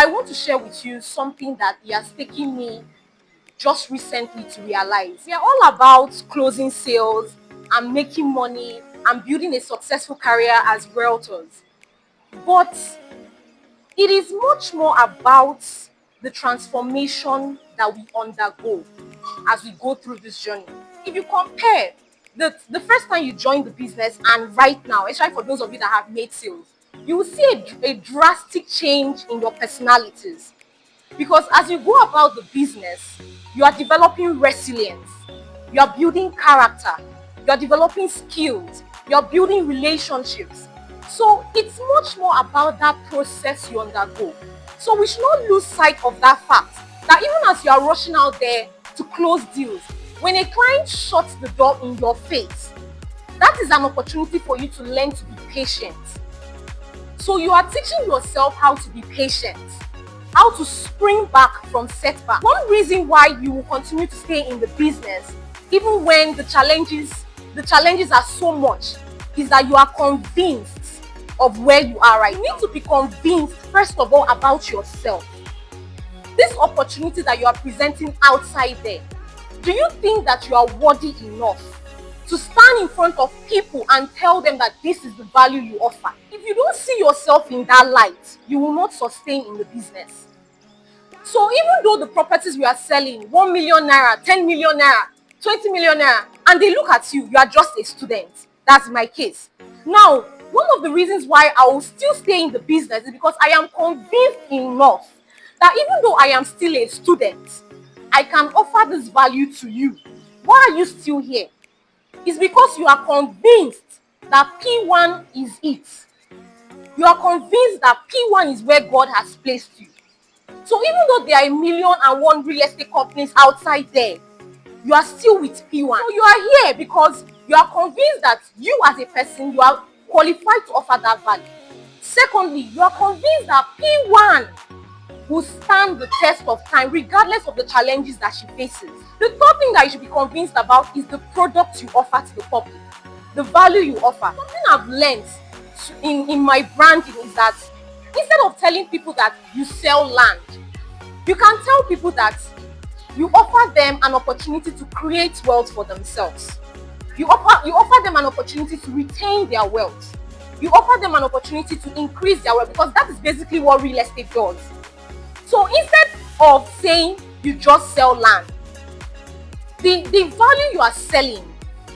I want to share with you something that it has taken me just recently to realize. We are all about closing sales and making money and building a successful career as realtors. But it is much more about the transformation that we undergo as we go through this journey. If you compare the first time you joined the business and right now, especially for those of you that have made sales, you will see a drastic change in your personalities. Because as you go about the business, you are developing resilience, you are building character, you are developing skills, you are building relationships. So it's much more about that process you undergo. So we should not lose sight of that fact that even as you are rushing out there to close deals, when a client shuts the door in your face, that is an opportunity for you to learn to be patient. So you are teaching yourself how to be patient, how to spring back from setback. One reason why you will continue to stay in the business, even when the challenges are so much, is that you are convinced of where you are right. You need to be convinced, first of all, about yourself. This opportunity that you are presenting outside there, do you think that you are worthy enough to stand in front of people and tell them that this is the value you offer? If you don't see yourself in that light, you will not sustain in the business. So even though the properties we are selling, 1 million naira, 10 million naira, 20 million naira, and they look at you, you are just a student. That's my case. Now, one of the reasons why I will still stay in the business is because I am convinced enough that even though I am still a student, I can offer this value to you. Why are you still here? It's because you are convinced that P1 is it. You are convinced that P1 is where God has placed you. So even though there are 1,000,001 real estate companies outside there, you are still with P1. So you are here because you are convinced that you as a person, you are qualified to offer that value. Secondly, you are convinced that P1 will stand the test of time regardless of the challenges that she faces. The third thing that you should be convinced about is the product you offer to the public, the value you offer. Something I've learned in my branding is that instead of telling people that you sell land, you can tell people that you offer them an opportunity to create wealth for themselves. You offer them an opportunity to retain their wealth. You offer them an opportunity to increase their wealth, because that is basically what real estate does. So instead of saying you just sell land, the value you are selling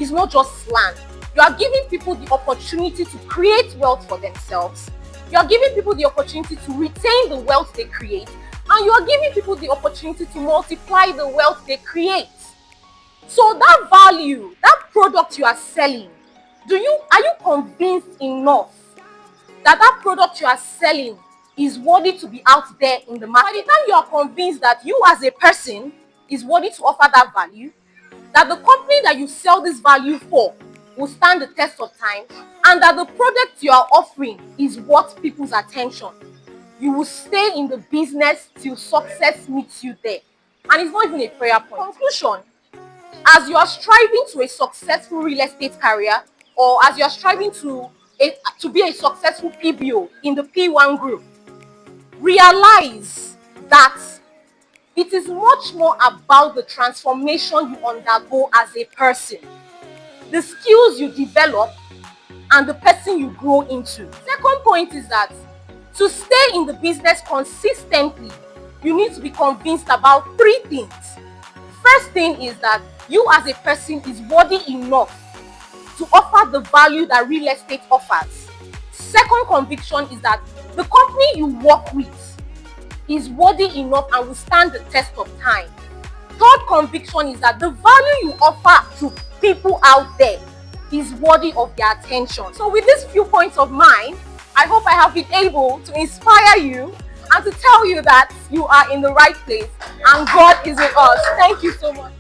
is not just land. You are giving people the opportunity to create wealth for themselves. You are giving people the opportunity to retain the wealth they create. And you are giving people the opportunity to multiply the wealth they create. So that value, that product you are selling, are you convinced enough that that product you are selling is worthy to be out there in the market? By the time you are convinced that you as a person is worthy to offer that value, that the company that you sell this value for will stand the test of time, and that the product you are offering is worth people's attention, you will stay in the business till success meets you there. And it's not even a prayer point. Conclusion: as you are striving to a successful real estate career, or as you are striving to be a successful PBO in the P1 group, realize that it is much more about the transformation you undergo as a person, the skills you develop, and the person you grow into. Second point is that to stay in the business consistently, you need to be convinced about three things. First thing is that you as a person is worthy enough to offer the value that real estate offers. Second conviction is that the company you work with is worthy enough and will stand the test of time. Third conviction is that the value you offer to people out there is worthy of their attention. So with these few points of mine, I hope I have been able to inspire you and to tell you that you are in the right place and God is with us. Thank you so much.